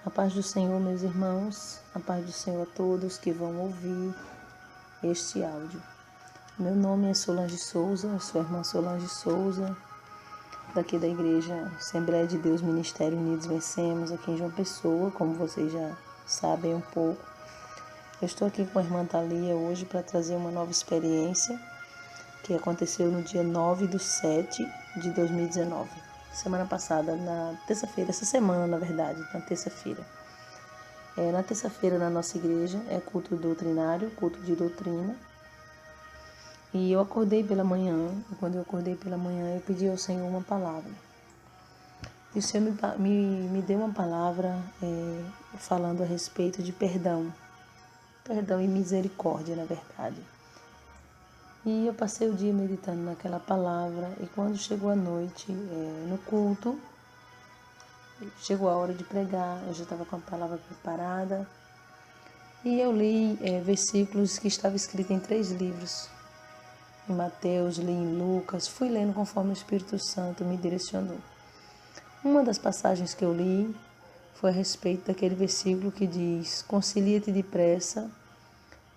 A paz do Senhor, meus irmãos, a paz do Senhor a todos que vão ouvir este áudio. Meu nome é Solange Souza, sou a irmã Solange Souza, daqui da Igreja Assembleia de Deus Ministério Unidos Vencemos, aqui em João Pessoa, como vocês já sabem um pouco. Eu estou aqui com a irmã Thalia hoje para trazer uma nova experiência que aconteceu no dia 9/7/2019. Semana passada, na terça-feira, essa semana, na verdade, na terça-feira. Na terça-feira, na nossa igreja, é culto doutrinário, culto de doutrina. E eu acordei pela manhã, e quando eu acordei pela manhã, eu pedi ao Senhor uma palavra. E o Senhor me deu uma palavra falando a respeito de perdão. Perdão e misericórdia, na verdade. E eu passei o dia meditando naquela palavra, e quando chegou a noite, no culto, chegou a hora de pregar, eu já estava com a palavra preparada, e eu li versículos que estavam escritos em 3 livros. Em Mateus, li em Lucas, fui lendo conforme o Espírito Santo me direcionou. Uma das passagens que eu li foi a respeito daquele versículo que diz: concilia-te depressa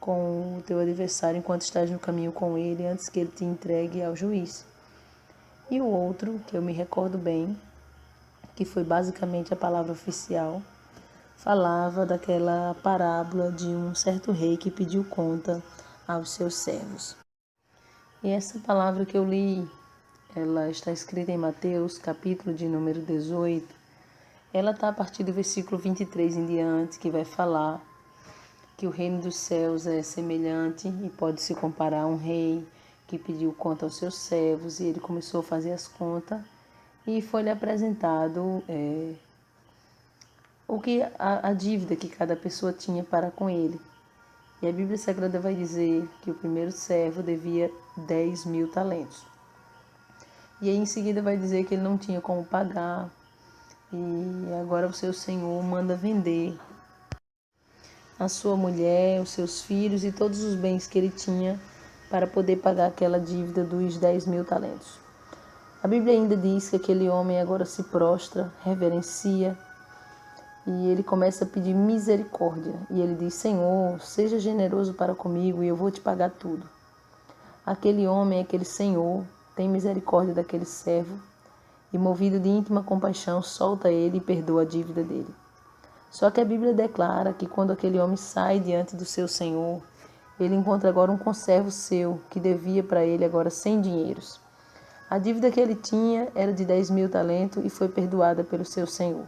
com o teu adversário enquanto estás no caminho com ele, antes que ele te entregue ao juiz. E o outro, que eu me recordo bem, que foi basicamente a palavra oficial, falava daquela parábola de um certo rei que pediu conta aos seus servos. E essa palavra que eu li, ela está escrita em Mateus, capítulo de número 18. Ela está a partir do versículo 23 em diante, que vai falar que o reino dos céus é semelhante e pode se comparar a um rei que pediu conta aos seus servos, e ele começou a fazer as contas e foi-lhe apresentado a dívida que cada pessoa tinha para com ele. E a Bíblia Sagrada vai dizer que o primeiro servo devia 10.000 talentos. E aí em seguida vai dizer que ele não tinha como pagar, e agora o seu senhor manda vender a sua mulher, os seus filhos e todos os bens que ele tinha para poder pagar aquela dívida dos 10.000 talentos. A Bíblia ainda diz que aquele homem agora se prostra, reverencia, e ele começa a pedir misericórdia. E ele diz: Senhor, seja generoso para comigo e eu vou te pagar tudo. Aquele homem, aquele senhor, tem misericórdia daquele servo e, movido de íntima compaixão, solta ele e perdoa a dívida dele. Só que a Bíblia declara que quando aquele homem sai diante do seu senhor, ele encontra agora um conservo seu que devia para ele agora 100 dinheiros. A dívida que ele tinha era de 10.000 talentos e foi perdoada pelo seu senhor.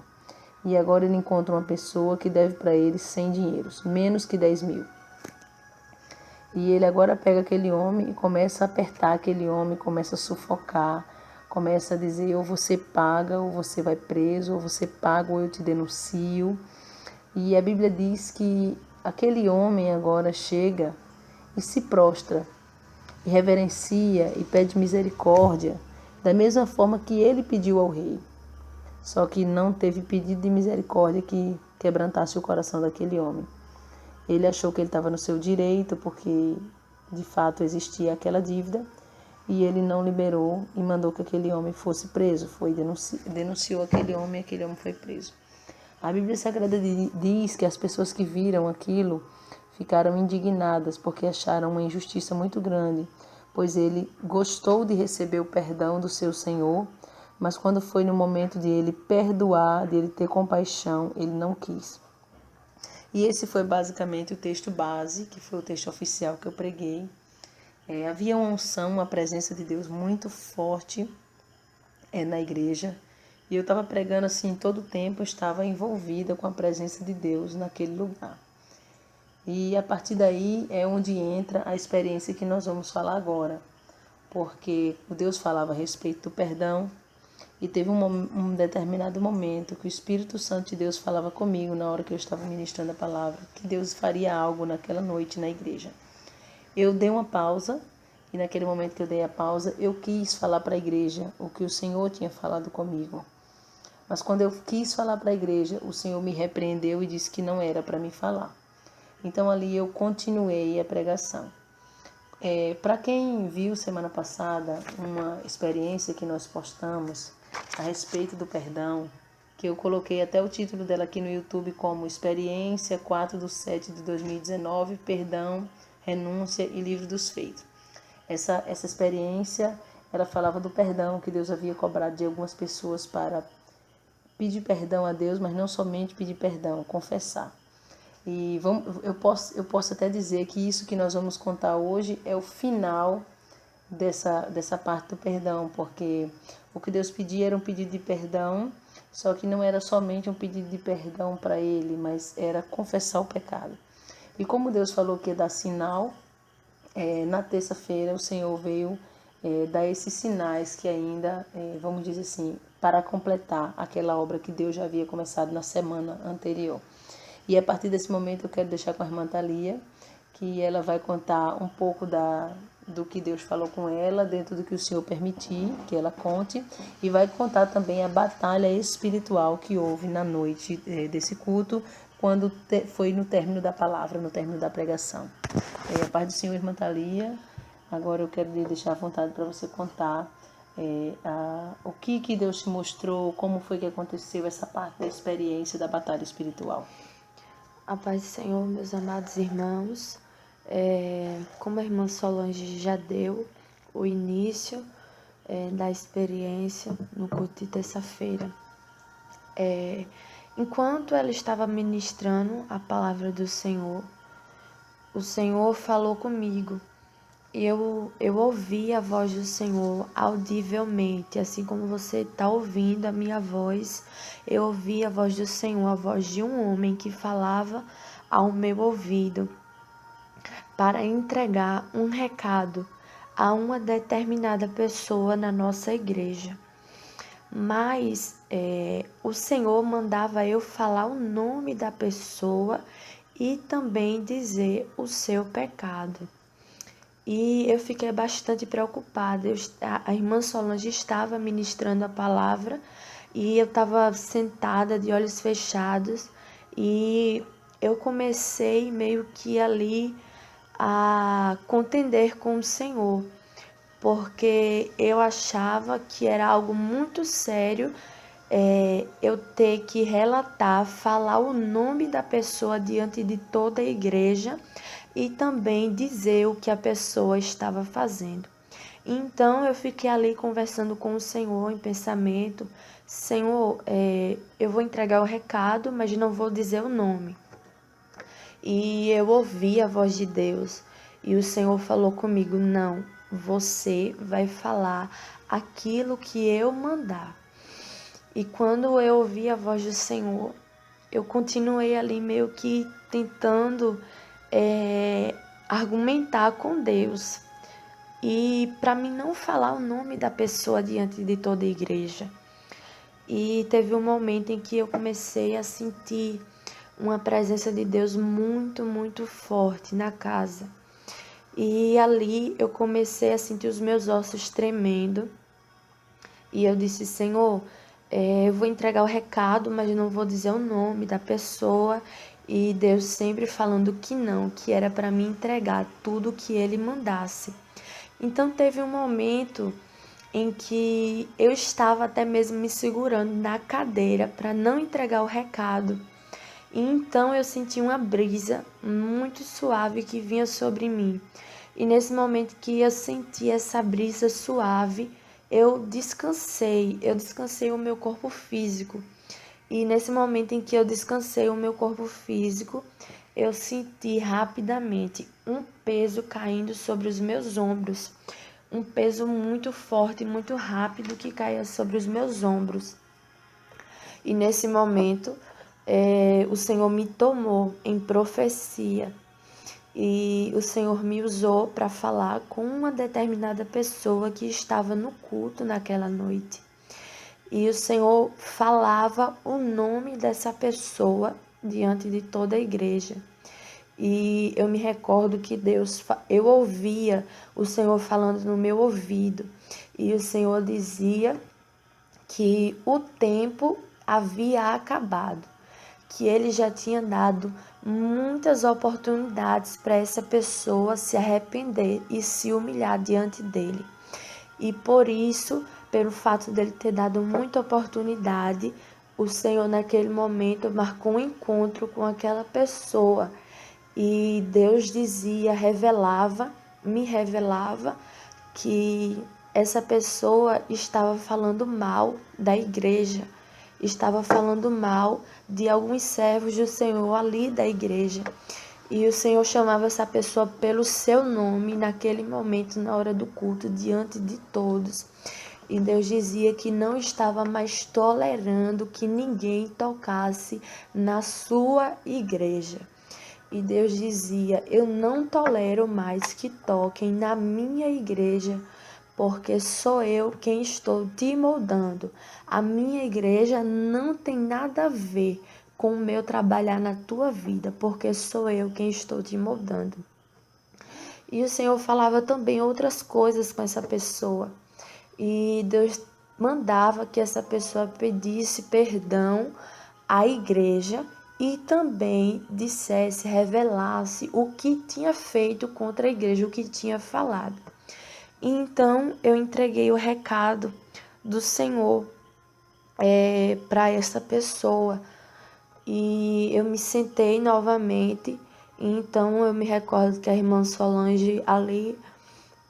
E agora ele encontra uma pessoa que deve para ele 100 dinheiros, menos que 10.000. E ele agora pega aquele homem e começa a apertar aquele homem, começa a sufocar, começa a dizer: ou você paga, ou você vai preso, ou você paga, ou eu te denuncio. E a Bíblia diz que aquele homem agora chega e se prostra, e reverencia e pede misericórdia, da mesma forma que ele pediu ao rei. Só que não teve pedido de misericórdia que quebrantasse o coração daquele homem. Ele achou que ele estava no seu direito, porque de fato existia aquela dívida, e ele não liberou e mandou que aquele homem fosse preso. Denunciou aquele homem foi preso. A Bíblia Sagrada diz que as pessoas que viram aquilo ficaram indignadas porque acharam uma injustiça muito grande, pois ele gostou de receber o perdão do seu Senhor, mas quando foi no momento de ele perdoar, de ele ter compaixão, ele não quis. E esse foi basicamente o texto base, que foi o texto oficial que eu preguei. Havia uma unção, uma presença de Deus muito forte na igreja. E eu estava pregando assim todo o tempo, eu estava envolvida com a presença de Deus naquele lugar. E a partir daí é onde entra a experiência que nós vamos falar agora. Porque o Deus falava a respeito do perdão, e teve um determinado momento que o Espírito Santo de Deus falava comigo na hora que eu estava ministrando a palavra, que Deus faria algo naquela noite na igreja. Eu dei uma pausa, e naquele momento que eu dei a pausa, eu quis falar para a igreja o que o Senhor tinha falado comigo. Mas quando eu quis falar para a igreja, o Senhor me repreendeu e disse que não era para me falar. Então ali eu continuei a pregação. Para quem viu semana passada uma experiência que nós postamos a respeito do perdão, que eu coloquei até o título dela aqui no YouTube como Experiência 4/7/2019, Perdão, Renúncia e Livro dos Feitos. Essa experiência, ela falava do perdão que Deus havia cobrado de algumas pessoas para pedir perdão a Deus, mas não somente pedir perdão, confessar. E eu posso até dizer que isso que nós vamos contar hoje é o final dessa parte do perdão, porque o que Deus pedia era um pedido de perdão, só que não era somente um pedido de perdão para Ele, mas era confessar o pecado. E como Deus falou que ia dar sinal, na terça-feira o Senhor veio dar esses sinais que ainda, vamos dizer assim, para completar aquela obra que Deus já havia começado na semana anterior. E a partir desse momento eu quero deixar com a irmã Thalia, que ela vai contar um pouco do que Deus falou com ela, dentro do que o Senhor permitir que ela conte, e vai contar também a batalha espiritual que houve na noite desse culto, quando foi no término da palavra, no término da pregação. A paz do Senhor, irmã Thalia. Agora eu quero lhe deixar à vontade para você contar o que Deus te mostrou, como foi que aconteceu essa parte da experiência da batalha espiritual. A paz do Senhor, meus amados irmãos. Como a irmã Solange já deu o início da experiência no culto de terça-feira, enquanto ela estava ministrando a palavra do Senhor, o Senhor falou comigo. E eu ouvi a voz do Senhor audivelmente, assim como você está ouvindo a minha voz. Eu ouvi a voz do Senhor, a voz de um homem que falava ao meu ouvido para entregar um recado a uma determinada pessoa na nossa igreja. Mas o Senhor mandava eu falar o nome da pessoa e também dizer o seu pecado. E eu fiquei bastante preocupada. A irmã Solange estava ministrando a palavra e eu estava sentada de olhos fechados e eu comecei meio que ali a contender com o Senhor, porque eu achava que era algo muito sério eu ter que relatar, falar o nome da pessoa diante de toda a igreja e também dizer o que a pessoa estava fazendo. Então eu fiquei ali conversando com o Senhor em pensamento. Senhor, eu vou entregar o recado, mas não vou dizer o nome. E eu ouvi a voz de Deus e o Senhor falou comigo: não, você vai falar aquilo que eu mandar. E quando eu ouvi a voz do Senhor, eu continuei ali meio que tentando argumentar com Deus. E para mim não falar o nome da pessoa diante de toda a igreja. E teve um momento em que eu comecei a sentir uma presença de Deus muito, muito forte na casa. E ali eu comecei a sentir os meus ossos tremendo. E eu disse: Senhor, eu vou entregar o recado, mas não vou dizer o nome da pessoa. E Deus sempre falando que não, que era para mim entregar tudo que Ele mandasse. Então teve um momento em que eu estava até mesmo me segurando na cadeira para não entregar o recado. E então eu senti uma brisa muito suave que vinha sobre mim. E nesse momento que eu senti essa brisa suave, eu descansei o meu corpo físico. E nesse momento em que eu descansei o meu corpo físico, eu senti rapidamente um peso caindo sobre os meus ombros. Um peso muito forte, muito rápido que caía sobre os meus ombros. E nesse momento, o Senhor me tomou em profecia. E o Senhor me usou para falar com uma determinada pessoa que estava no culto naquela noite. E o Senhor falava o nome dessa pessoa diante de toda a igreja. E eu me recordo que eu ouvia o Senhor falando no meu ouvido. E o Senhor dizia que o tempo havia acabado, que Ele já tinha dado muitas oportunidades para essa pessoa se arrepender e se humilhar diante dele. E por isso, pelo fato dele ter dado muita oportunidade, o Senhor naquele momento marcou um encontro com aquela pessoa e Deus dizia, me revelava que essa pessoa estava falando mal da igreja, estava falando mal de alguns servos do Senhor ali da igreja. E o Senhor chamava essa pessoa pelo seu nome naquele momento, na hora do culto, diante de todos. E Deus dizia que não estava mais tolerando que ninguém tocasse na sua igreja. E Deus dizia, eu não tolero mais que toquem na minha igreja, porque sou eu quem estou te moldando. A minha igreja não tem nada a ver com o meu trabalhar na tua vida, porque sou eu quem estou te moldando. E o Senhor falava também outras coisas com essa pessoa. E Deus mandava que essa pessoa pedisse perdão à igreja e também dissesse, revelasse o que tinha feito contra a igreja, o que tinha falado. E então eu entreguei o recado do Senhor para essa pessoa. E eu me sentei novamente, e então eu me recordo que a irmã Solange ali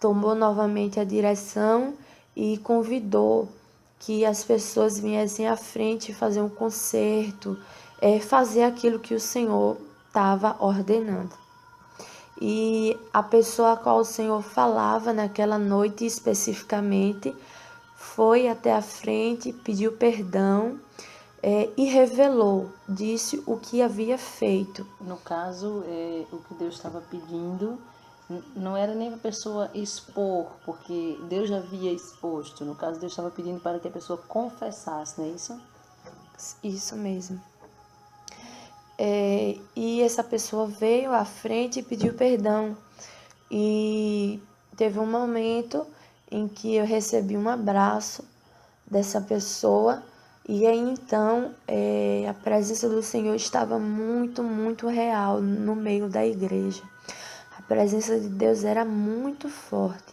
tomou novamente a direção e convidou que as pessoas viessem à frente fazer um concerto, fazer aquilo que o Senhor estava ordenando. E a pessoa a qual o Senhor falava naquela noite especificamente foi até a frente, pediu perdão, e revelou, disse o que havia feito. No caso, o que Deus estava pedindo não era nem para a pessoa expor, porque Deus já havia exposto. No caso, Deus estava pedindo para que a pessoa confessasse, não é isso? Isso mesmo. E essa pessoa veio à frente e pediu perdão. E teve um momento em que eu recebi um abraço dessa pessoa. E aí então a presença do Senhor estava muito, muito real no meio da igreja. A presença de Deus era muito forte.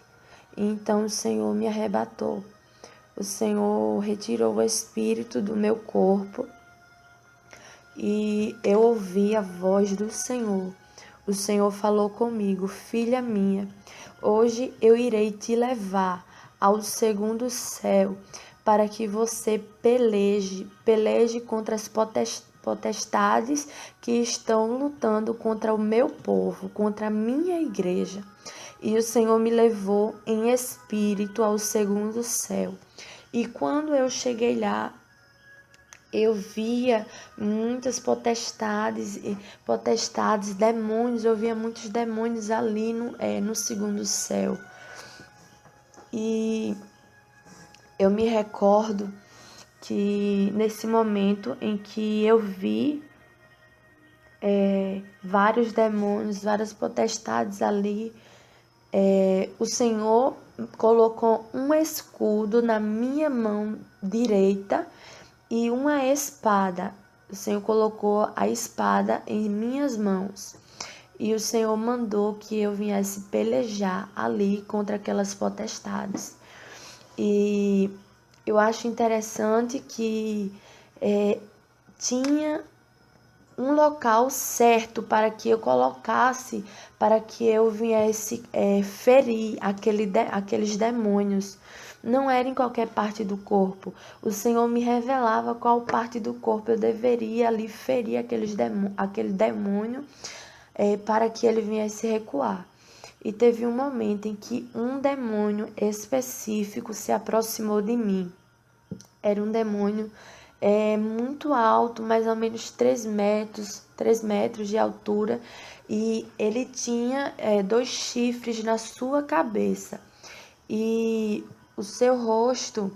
E então o Senhor me arrebatou. O Senhor retirou o espírito do meu corpo e eu ouvi a voz do Senhor. O Senhor falou comigo, filha minha, hoje eu irei te levar ao segundo céu para que você peleje contra as potestades que estão lutando contra o meu povo, contra a minha igreja. E o Senhor me levou em espírito ao segundo céu. E quando eu cheguei lá, eu via muitas potestades, demônios, eu via muitos demônios ali no segundo céu. E eu me recordo que nesse momento em que eu vi vários demônios, várias potestades ali, o Senhor colocou um escudo na minha mão direita e uma espada. O Senhor colocou a espada em minhas mãos. E o Senhor mandou que eu viesse pelejar ali contra aquelas potestades. E eu acho interessante que tinha um local certo para que eu colocasse, para que eu viesse ferir aqueles demônios. Não era em qualquer parte do corpo. O Senhor me revelava qual parte do corpo eu deveria ali ferir aquele demônio para que ele viesse recuar. E teve um momento em que um demônio específico se aproximou de mim. Era um demônio muito alto, mais ou menos 3 metros de altura, e ele tinha 2 chifres na sua cabeça. E o seu rosto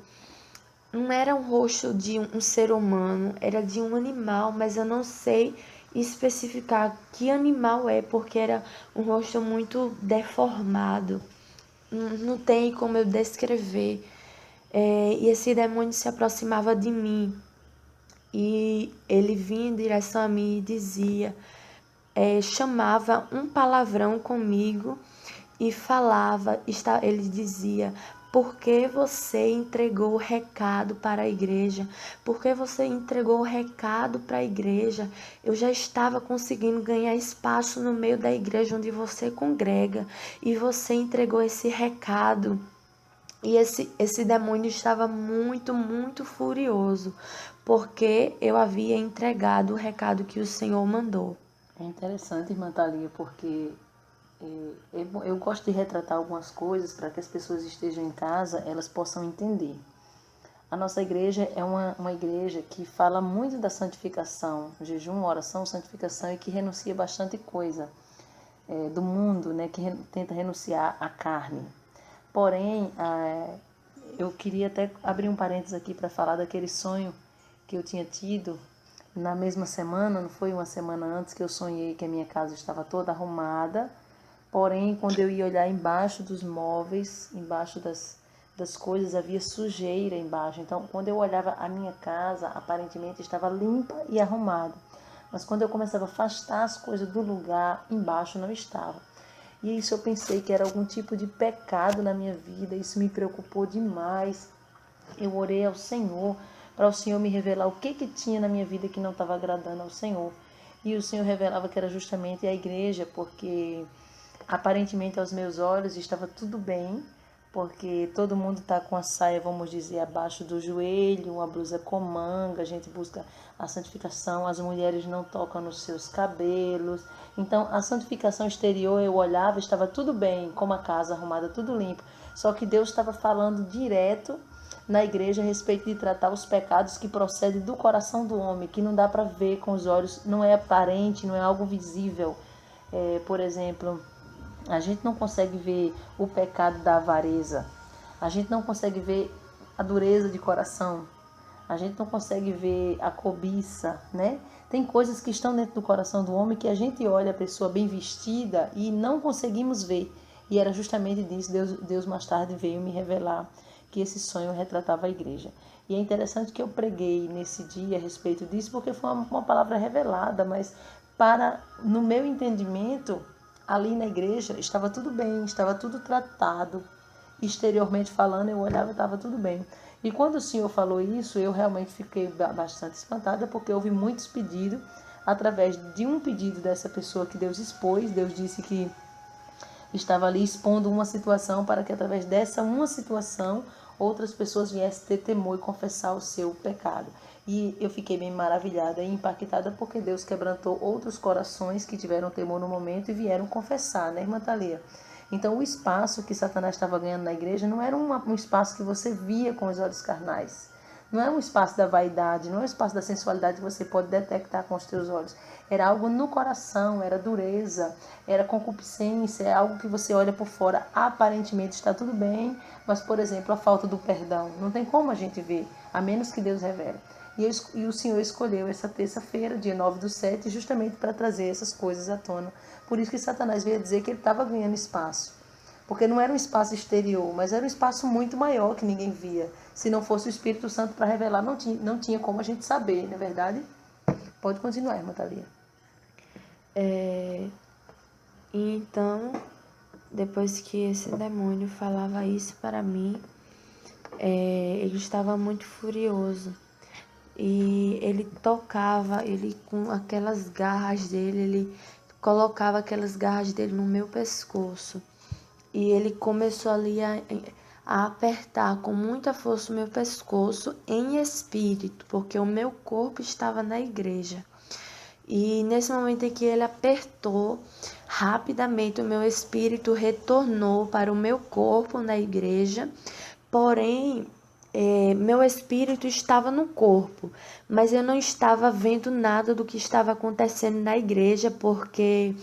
não era um rosto de um ser humano, era de um animal, mas eu não sei especificar que animal porque era um rosto muito deformado. Não tem como eu descrever. E esse demônio se aproximava de mim. E ele vinha em direção a mim e dizia, chamava um palavrão comigo e falava, ele dizia, Por que você entregou o recado para a igreja? Por que você entregou o recado para a igreja? Eu já estava conseguindo ganhar espaço no meio da igreja onde você congrega e você entregou esse recado. E esse demônio estava muito, muito furioso, porque eu havia entregado o recado que o Senhor mandou. É interessante, irmã Thalia, porque eu gosto de retratar algumas coisas para que as pessoas estejam em casa, elas possam entender. A nossa igreja é uma igreja que fala muito da santificação, jejum, oração, santificação, e que renuncia bastante coisa do mundo, né, que tenta renunciar à carne. Porém, eu queria até abrir um parênteses aqui para falar daquele sonho que eu tinha tido na mesma semana, não foi uma semana antes, que eu sonhei que a minha casa estava toda arrumada, porém, quando eu ia olhar embaixo dos móveis, embaixo das coisas, havia sujeira embaixo. Então, quando eu olhava a minha casa, aparentemente estava limpa e arrumada. Mas quando eu começava a afastar as coisas do lugar, embaixo não estava. E isso eu pensei que era algum tipo de pecado na minha vida, isso me preocupou demais. Eu orei ao Senhor, para o Senhor me revelar o que tinha na minha vida que não estava agradando ao Senhor. E o Senhor revelava que era justamente a igreja, porque aparentemente aos meus olhos estava tudo bem, porque todo mundo está com a saia, vamos dizer, abaixo do joelho, uma blusa com manga, a gente busca a santificação, as mulheres não tocam nos seus cabelos. Então, a santificação exterior, eu olhava, estava tudo bem, como a casa arrumada, tudo limpo. Só que Deus estava falando direto na igreja a respeito de tratar os pecados que procedem do coração do homem, que não dá para ver com os olhos, não é aparente, não é algo visível. Por exemplo, a gente não consegue ver o pecado da avareza. A gente não consegue ver a dureza de coração. A gente não consegue ver a cobiça, né? Tem coisas que estão dentro do coração do homem que a gente olha a pessoa bem vestida e não conseguimos ver. E era justamente disso, Deus mais tarde veio me revelar que esse sonho retratava a igreja. E é interessante que eu preguei nesse dia a respeito disso, porque foi uma palavra revelada, mas no meu entendimento, ali na igreja estava tudo bem, estava tudo tratado. Exteriormente falando, eu olhava e estava tudo bem. E quando o Senhor falou isso, eu realmente fiquei bastante espantada, porque houve muitos pedidos, através de um pedido dessa pessoa que Deus expôs. Deus disse que estava ali expondo uma situação para que através dessa uma situação outras pessoas viessem ter temor e confessar o seu pecado. E eu fiquei bem maravilhada e impactada, porque Deus quebrantou outros corações que tiveram temor no momento e vieram confessar, né, irmã Thalia? Então, o espaço que Satanás estava ganhando na igreja não era um espaço que você via com os olhos carnais. Não é um espaço da vaidade, não é um espaço da sensualidade que você pode detectar com os teus olhos. Era algo no coração, era dureza, era concupiscência, é algo que você olha por fora, aparentemente está tudo bem, mas, por exemplo, a falta do perdão. Não tem como a gente ver, a menos que Deus revele. E o Senhor escolheu essa terça-feira, dia 9/7, justamente para trazer essas coisas à tona. Por isso que Satanás veio dizer que ele estava ganhando espaço. Porque não era um espaço exterior, mas era um espaço muito maior que ninguém via. Se não fosse o Espírito Santo para revelar, não tinha como a gente saber, não é verdade? Pode continuar, irmã Thalia. Então, depois que esse demônio falava isso para mim, ele estava muito furioso. E ele tocava, ele com aquelas garras dele, ele colocava aquelas garras dele no meu pescoço. E ele começou ali a apertar com muita força o meu pescoço em espírito, porque o meu corpo estava na igreja. E nesse momento em que ele apertou, rapidamente o meu espírito retornou para o meu corpo na igreja, porém, meu espírito estava no corpo, mas eu não estava vendo nada do que estava acontecendo na igreja, porque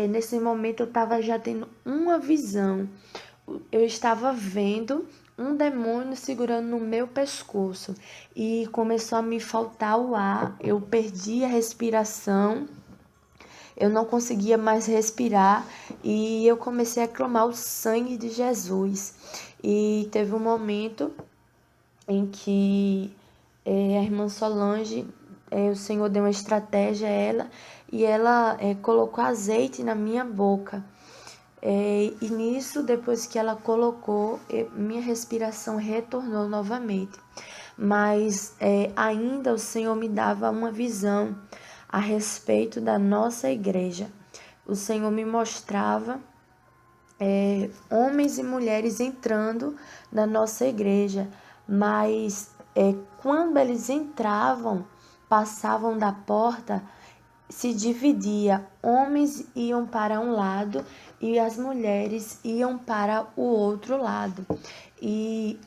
nesse momento eu estava já tendo uma visão. Eu estava vendo um demônio segurando no meu pescoço e começou a me faltar o ar. Eu perdi a respiração, eu não conseguia mais respirar e eu comecei a clamar o sangue de Jesus. E teve um momento em que a irmã Solange, o Senhor deu uma estratégia a ela e ela colocou azeite na minha boca. E nisso, depois que ela colocou, minha respiração retornou novamente. Mas ainda o Senhor me dava uma visão a respeito da nossa igreja. O Senhor me mostrava homens e mulheres entrando na nossa igreja, mas quando eles entravam, passavam da porta, se dividia, homens iam para um lado e as mulheres iam para o outro lado. E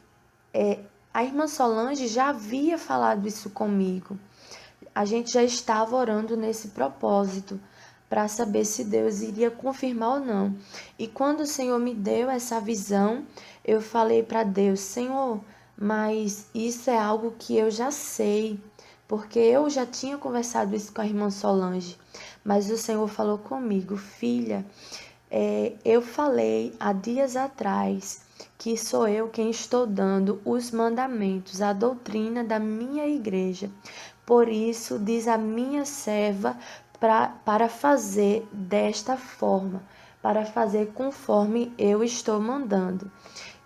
a irmã Solange já havia falado isso comigo. A gente já estava orando nesse propósito para saber se Deus iria confirmar ou não. E quando o Senhor me deu essa visão, eu falei para Deus: Senhor, mas isso é algo que eu já sei, porque eu já tinha conversado isso com a irmã Solange. Mas o Senhor falou comigo: filha, eu falei há dias atrás que sou eu quem estou dando os mandamentos, a doutrina da minha igreja. Por isso, diz a minha serva para fazer desta forma, para fazer conforme eu estou mandando.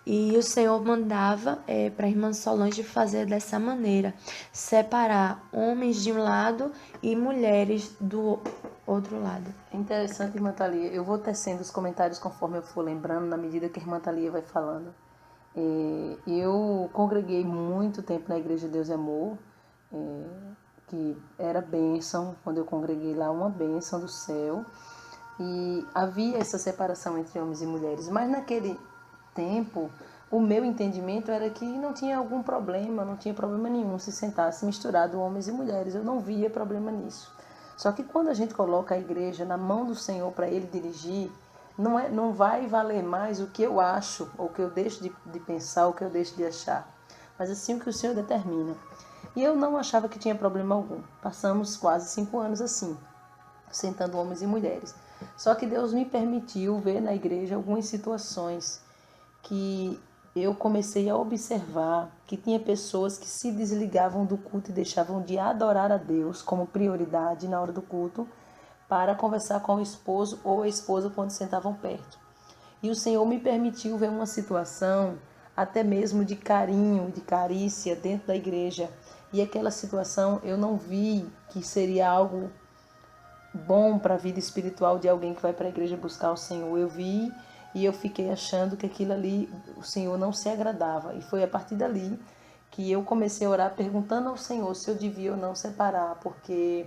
E o Senhor mandava para a irmã Solange fazer dessa maneira, separar homens de um lado e mulheres do outro lado. É interessante, irmã Thalia. Eu vou tecendo os comentários conforme eu for lembrando, na medida que a irmã Thalia vai falando. Eu congreguei muito tempo na Igreja de Deus e Amor, que era bênção, quando eu congreguei lá, uma bênção do céu. E havia essa separação entre homens e mulheres, mas naquele tempo o meu entendimento era que não tinha algum problema, não tinha problema nenhum se sentasse misturado homens e mulheres, eu não via problema nisso. Só que quando a gente coloca a igreja na mão do Senhor para Ele dirigir, não vai valer mais o que eu acho, ou o que eu deixo de pensar, ou o que eu deixo de achar, mas assim o que o Senhor determina. E eu não achava que tinha problema algum. Passamos quase 5 anos assim, sentando homens e mulheres. Só que Deus me permitiu ver na igreja algumas situações que eu comecei a observar que tinha pessoas que se desligavam do culto e deixavam de adorar a Deus como prioridade na hora do culto para conversar com o esposo ou a esposa quando sentavam perto. E o Senhor me permitiu ver uma situação até mesmo de carinho e de carícia dentro da igreja. E aquela situação eu não vi que seria algo bom para a vida espiritual de alguém que vai para a igreja buscar o Senhor. Eu vi e eu fiquei achando que aquilo ali, o Senhor não se agradava. E foi a partir dali que eu comecei a orar perguntando ao Senhor se eu devia ou não separar, porque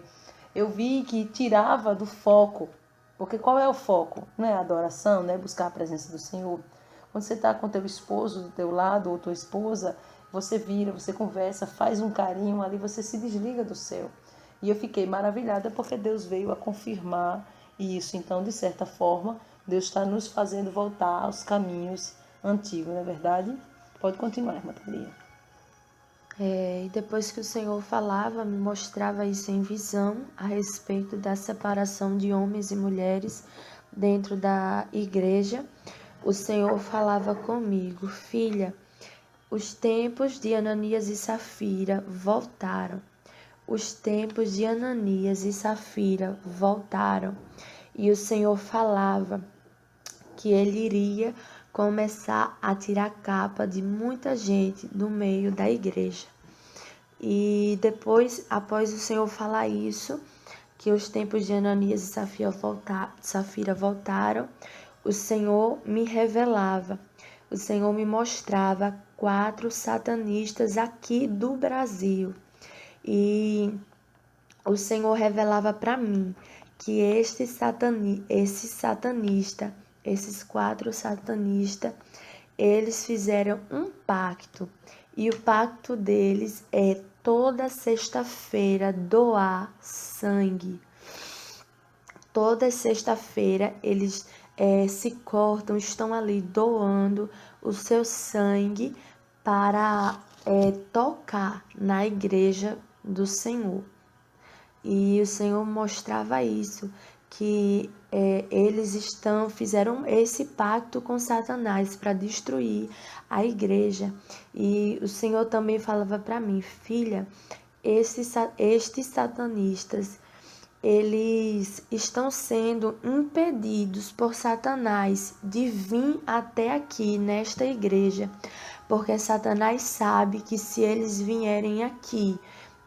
eu vi que tirava do foco. Porque qual é o foco? Não é a adoração, não é buscar a presença do Senhor. Quando você está com teu esposo do teu lado ou tua esposa, você vira, você conversa, faz um carinho ali, você se desliga do céu. E eu fiquei maravilhada porque Deus veio a confirmar isso. Então, de certa forma, Deus está nos fazendo voltar aos caminhos antigos, não é verdade? Pode continuar, irmã Thalia. E depois que o Senhor falava, me mostrava isso em visão a respeito da separação de homens e mulheres dentro da igreja, o Senhor falava comigo: filha, os tempos de Ananias e Safira voltaram. Os tempos de Ananias e Safira voltaram. E o Senhor falava que ele iria começar a tirar a capa de muita gente do meio da igreja. E depois, após o Senhor falar isso, que os tempos de Ananias e Safira voltaram, o Senhor me revelava, o Senhor me mostrava 4 satanistas aqui do Brasil. E o Senhor revelava para mim que esses 4 satanistas, eles fizeram um pacto. E o pacto deles é toda sexta-feira doar sangue. Toda sexta-feira eles se cortam, estão ali doando o seu sangue para tocar na igreja do Senhor. E o Senhor mostrava isso, que eles fizeram esse pacto com Satanás para destruir a igreja. E o Senhor também falava para mim: filha, estes satanistas, eles estão sendo impedidos por Satanás de vir até aqui, nesta igreja, porque Satanás sabe que se eles vierem aqui,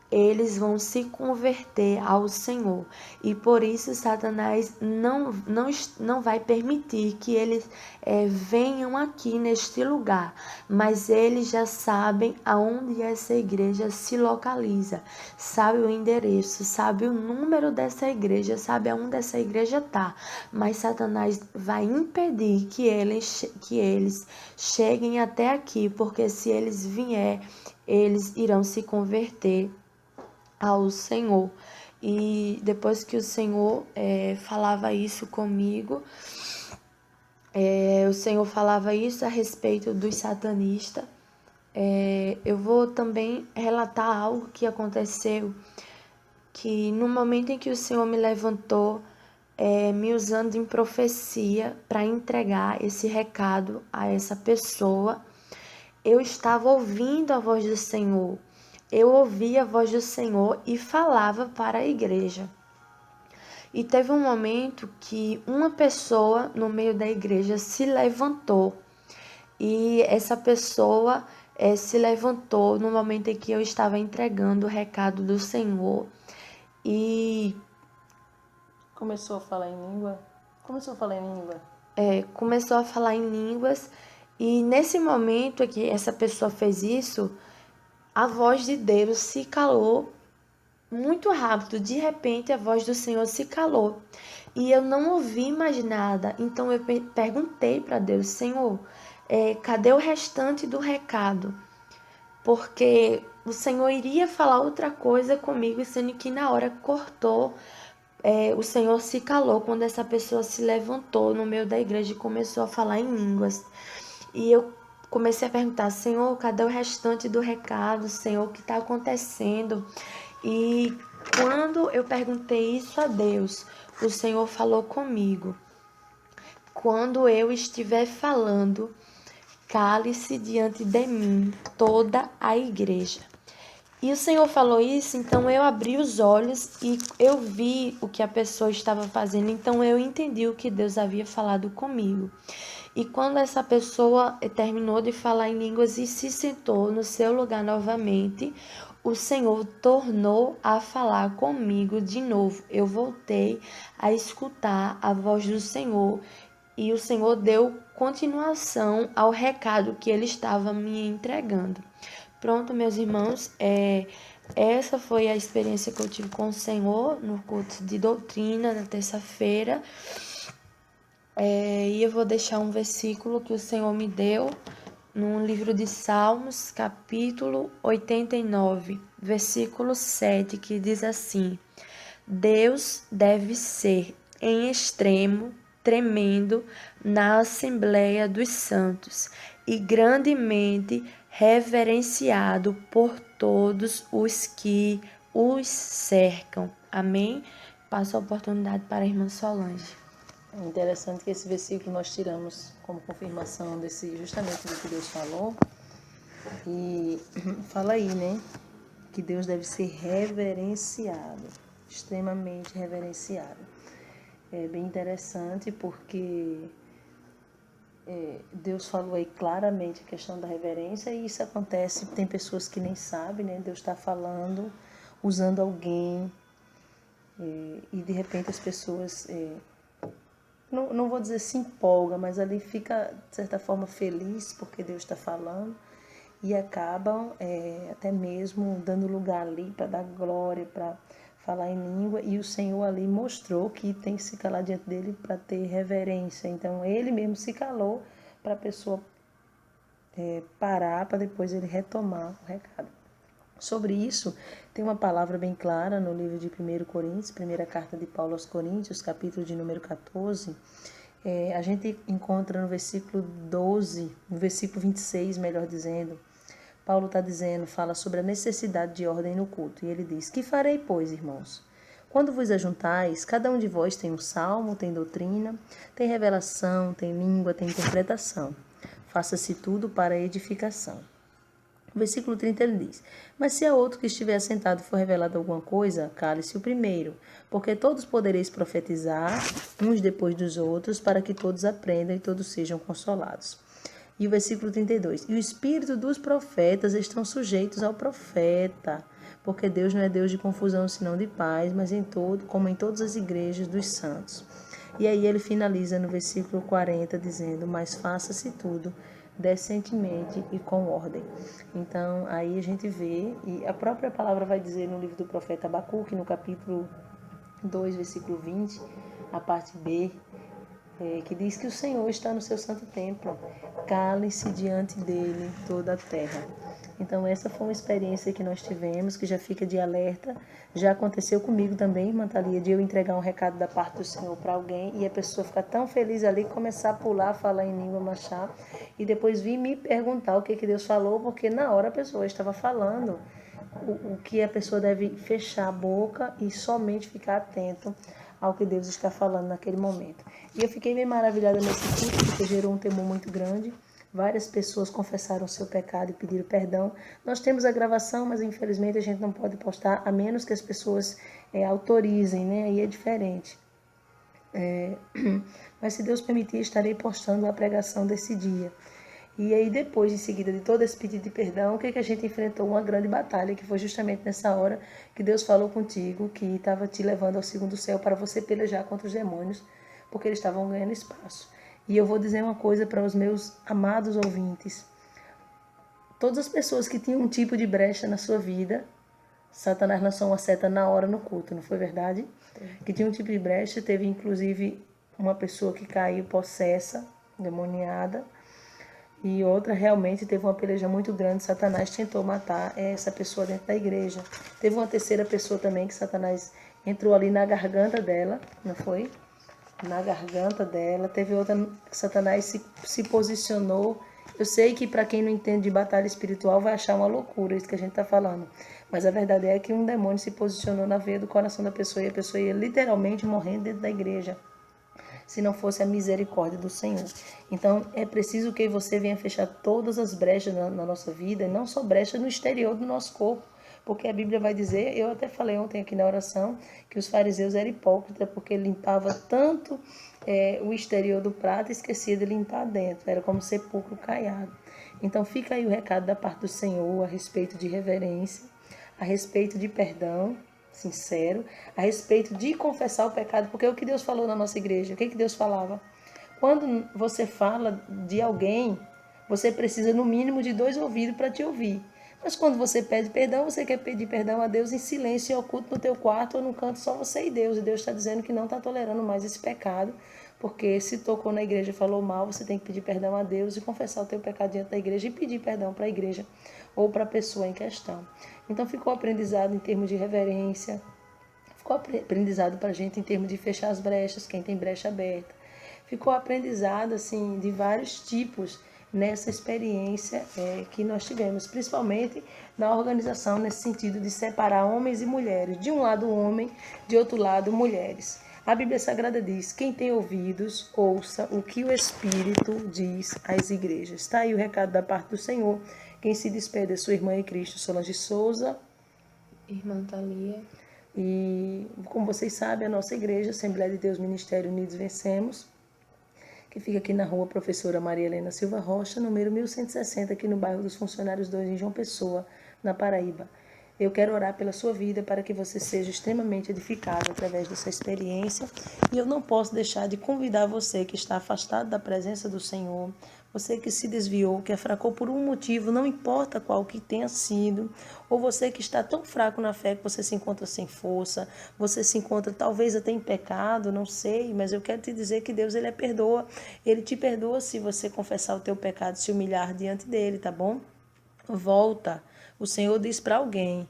eles vão se converter ao Senhor. E por isso Satanás não vai permitir que eles venham aqui neste lugar. Mas eles já sabem aonde essa igreja se localiza. Sabe o endereço, sabe o número dessa igreja, sabe aonde essa igreja está. Mas Satanás vai impedir que eles cheguem até aqui, porque se eles vier, eles irão se converter ao Senhor. E depois que o Senhor falava isso comigo, o Senhor falava isso a respeito dos satanistas. Eu vou também relatar algo que aconteceu, que no momento em que o Senhor me levantou, me usando em profecia para entregar esse recado a essa pessoa, eu estava ouvindo a voz do Senhor. Eu ouvi a voz do Senhor e falava para a igreja. E teve um momento que uma pessoa no meio da igreja se levantou. E essa pessoa se levantou no momento em que eu estava entregando o recado do Senhor. E começou a falar em língua. Começou a falar em línguas. E nesse momento que essa pessoa fez isso, a voz de Deus se calou muito rápido. De repente, a voz do Senhor se calou. E eu não ouvi mais nada. Então, eu perguntei para Deus: Senhor, cadê o restante do recado? Porque o Senhor iria falar outra coisa comigo, sendo que na hora cortou. O Senhor se calou quando essa pessoa se levantou no meio da igreja e começou a falar em línguas. E eu comecei a perguntar: Senhor, cadê o restante do recado? Senhor, o que está acontecendo? E quando eu perguntei isso a Deus, o Senhor falou comigo: quando eu estiver falando, cale-se diante de mim toda a igreja. E o Senhor falou isso, então eu abri os olhos e eu vi o que a pessoa estava fazendo, então eu entendi o que Deus havia falado comigo. E quando essa pessoa terminou de falar em línguas e se sentou no seu lugar novamente, o Senhor tornou a falar comigo de novo. Eu voltei a escutar a voz do Senhor e o Senhor deu continuação ao recado que ele estava me entregando. Pronto, meus irmãos, essa foi a experiência que eu tive com o Senhor no culto de doutrina na terça-feira. E eu vou deixar um versículo que o Senhor me deu no livro de Salmos, capítulo 89, versículo 7, que diz assim: Deus deve ser em extremo tremendo na Assembleia dos Santos e grandemente reverenciado por todos os que os cercam. Amém? Passo a oportunidade para a irmã Solange. É interessante que esse versículo nós tiramos como confirmação justamente do que Deus falou. E fala aí, né? Que Deus deve ser reverenciado, extremamente reverenciado. É bem interessante porque Deus falou aí claramente a questão da reverência e isso acontece, tem pessoas que nem sabem, né? Deus está falando, usando alguém e de repente as pessoas, não vou dizer se empolga, mas ali fica de certa forma feliz porque Deus está falando e acabam até mesmo dando lugar ali para dar glória, para falar em língua, e o Senhor ali mostrou que tem que se calar diante dele para ter reverência. Então ele mesmo se calou para a pessoa parar, para depois ele retomar o recado. Sobre isso, tem uma palavra bem clara no livro de 1 Coríntios, primeira carta de Paulo aos Coríntios, capítulo de número 14. A gente encontra no versículo 12, no versículo 26, melhor dizendo, Paulo está dizendo, fala sobre a necessidade de ordem no culto. E ele diz: Que farei, pois, irmãos? Quando vos ajuntais, cada um de vós tem um salmo, tem doutrina, tem revelação, tem língua, tem interpretação. Faça-se tudo para edificação. No versículo 30 ele diz: Mas se a outro que estiver assentado for revelado alguma coisa, cale-se o primeiro, porque todos podereis profetizar, uns depois dos outros, para que todos aprendam e todos sejam consolados. E o versículo 32: E o espírito dos profetas estão sujeitos ao profeta, porque Deus não é Deus de confusão, senão de paz, mas como em todas as igrejas dos santos. E aí ele finaliza no versículo 40 dizendo: Mas faça-se tudo decentemente e com ordem. Então, aí a gente vê, e a própria palavra vai dizer no livro do profeta Abacuque, no capítulo 2, versículo 20, a parte B, que diz que o Senhor está no seu santo templo, cale-se diante dele toda a terra. Então, essa foi uma experiência que nós tivemos, que já fica de alerta. Já aconteceu comigo também, irmã Thalia, de eu entregar um recado da parte do Senhor para alguém e a pessoa ficar tão feliz ali, começar a pular, falar em língua machá, e depois vir me perguntar o que Deus falou, porque na hora a pessoa estava falando o que a pessoa deve fechar a boca e somente ficar atento ao que Deus está falando naquele momento. E eu fiquei meio maravilhada nesse culto, porque gerou um temor muito grande. Várias pessoas confessaram o seu pecado e pediram perdão. Nós temos a gravação, mas infelizmente a gente não pode postar, a menos que as pessoas autorizem, né? Aí é diferente. Mas se Deus permitir, estarei postando a pregação desse dia. E aí depois, em seguida de todo esse pedido de perdão, o que a gente enfrentou? Uma grande batalha, que foi justamente nessa hora que Deus falou contigo, que estava te levando ao segundo céu para você pelejar contra os demônios, porque eles estavam ganhando espaço. E eu vou dizer uma coisa para os meus amados ouvintes. Todas as pessoas que tinham um tipo de brecha na sua vida, Satanás lançou uma seta na hora no culto, não foi verdade? Que tinha um tipo de brecha, teve inclusive uma pessoa que caiu possessa, demoniada, e outra realmente teve uma peleja muito grande. Satanás tentou matar essa pessoa dentro da igreja. Teve uma terceira pessoa também que Satanás entrou ali na garganta dela, não foi? Na garganta dela. Teve outra que Satanás se posicionou. Eu sei que para quem não entende de batalha espiritual vai achar uma loucura isso que a gente está falando. Mas a verdade é que um demônio se posicionou na veia do coração da pessoa e a pessoa ia literalmente morrendo dentro da igreja, se não fosse a misericórdia do Senhor. Então, é preciso que você venha fechar todas as brechas na nossa vida, e não só brechas no exterior do nosso corpo, porque a Bíblia vai dizer, eu até falei ontem aqui na oração, que os fariseus eram hipócritas, porque limpavam tanto o exterior do prato e esquecia de limpar dentro, era como sepulcro caiado. Então, fica aí o recado da parte do Senhor a respeito de reverência, a respeito de perdão sincero, a respeito de confessar o pecado, porque é o que Deus falou na nossa igreja. O que Deus falava? Quando você fala de alguém, você precisa no mínimo de 2 ouvidos para te ouvir. Mas quando você pede perdão, você quer pedir perdão a Deus em silêncio e oculto no teu quarto ou no canto só você e Deus. E Deus está dizendo que não está tolerando mais esse pecado, porque se tocou na igreja e falou mal, você tem que pedir perdão a Deus e confessar o teu pecado diante da igreja e pedir perdão para a igreja ou para a pessoa em questão. Então ficou aprendizado em termos de reverência, ficou aprendizado para a gente em termos de fechar as brechas, quem tem brecha aberta. Ficou aprendizado assim de vários tipos nessa experiência que nós tivemos, principalmente na organização, nesse sentido de separar homens e mulheres. De um lado homem, de outro lado mulheres. A Bíblia Sagrada diz, quem tem ouvidos, ouça o que o Espírito diz às igrejas. Está aí o recado da parte do Senhor. Quem se despede é sua irmã em Cristo, Solange Souza. Irmã Thalia. E, como vocês sabem, a nossa igreja, Assembleia de Deus Ministério Unidos Vencemos, que fica aqui na rua Professora Maria Helena Silva Rocha, número 1160, aqui no bairro dos Funcionários 2, em João Pessoa, na Paraíba. Eu quero orar pela sua vida para que você seja extremamente edificado através dessa experiência. E eu não posso deixar de convidar você que está afastado da presença do Senhor, você que se desviou, que afracou por um motivo, não importa qual que tenha sido, ou você que está tão fraco na fé que você se encontra sem força, você se encontra talvez até em pecado, não sei, mas eu quero te dizer que Deus, Ele perdoa. Ele te perdoa se você confessar o teu pecado, se humilhar diante dele, tá bom? Volta. O Senhor diz para alguém,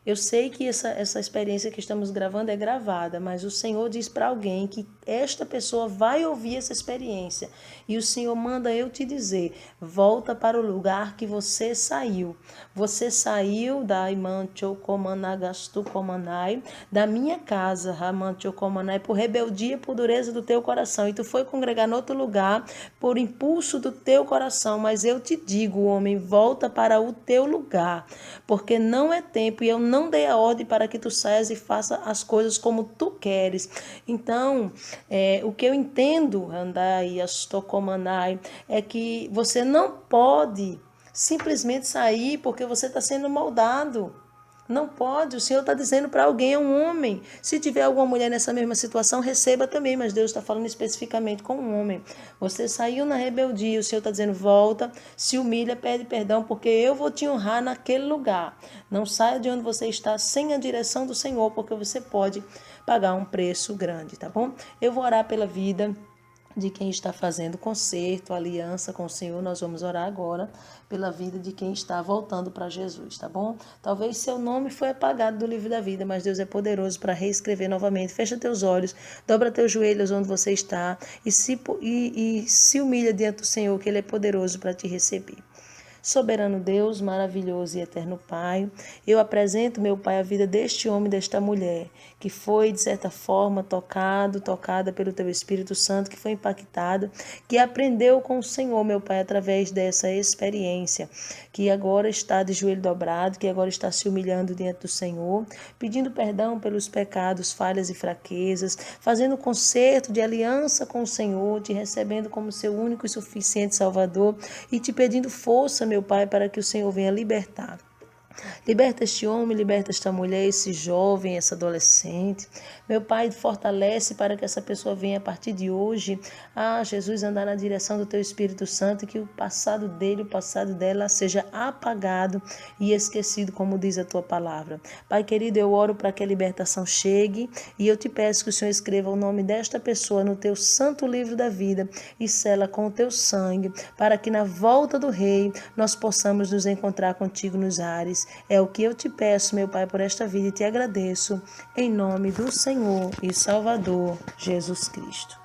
Eu sei que essa experiência que estamos gravando é gravada, mas o Senhor diz para alguém que esta pessoa vai ouvir essa experiência. E o Senhor manda eu te dizer, volta para o lugar que você saiu. Você saiu da da minha casa, por rebeldia e por dureza do teu coração. E tu foi congregar em outro lugar por impulso do teu coração. Mas eu te digo, homem, volta para o teu lugar, porque não é tempo e eu não dei a ordem para que tu saias e faça as coisas como tu queres. Então, o que eu entendo, Andai, Astocomanai, é que você não pode simplesmente sair porque você está sendo moldado. Não pode, o Senhor está dizendo para alguém, é um homem. Se tiver alguma mulher nessa mesma situação, receba também, mas Deus está falando especificamente com um homem. Você saiu na rebeldia, o Senhor está dizendo, volta, se humilha, pede perdão, porque eu vou te honrar naquele lugar. Não saia de onde você está sem a direção do Senhor, porque você pode pagar um preço grande, tá bom? Eu vou orar pela vida de quem está fazendo concerto, aliança com o Senhor. Nós vamos orar agora pela vida de quem está voltando para Jesus, tá bom? Talvez seu nome foi apagado do livro da vida, mas Deus é poderoso para reescrever novamente. Fecha teus olhos, dobra teus joelhos onde você está e se humilha diante do Senhor, que Ele é poderoso para te receber. Soberano Deus, maravilhoso e eterno Pai, eu apresento, meu Pai, a vida deste homem e desta mulher, que foi, de certa forma, tocada pelo Teu Espírito Santo, que foi impactada, que aprendeu com o Senhor, meu Pai, através dessa experiência, que agora está de joelho dobrado, que agora está se humilhando diante do Senhor, pedindo perdão pelos pecados, falhas e fraquezas, fazendo concerto de aliança com o Senhor, te recebendo como seu único e suficiente Salvador e te pedindo força, meu Pai, para que o Senhor venha libertar. Liberta este homem, liberta esta mulher, esse jovem, essa adolescente. Meu Pai, fortalece para que essa pessoa venha a partir de hoje, Jesus, andar na direção do Teu Espírito Santo e que o passado dele, o passado dela seja apagado e esquecido, como diz a Tua palavra. Pai querido, eu oro para que a libertação chegue e eu te peço que o Senhor escreva o nome desta pessoa no Teu santo livro da vida e sela com o Teu sangue, para que na volta do Rei nós possamos nos encontrar contigo nos ares. É o que eu te peço, meu Pai, por esta vida e te agradeço, em nome do Senhor e Salvador Jesus Cristo.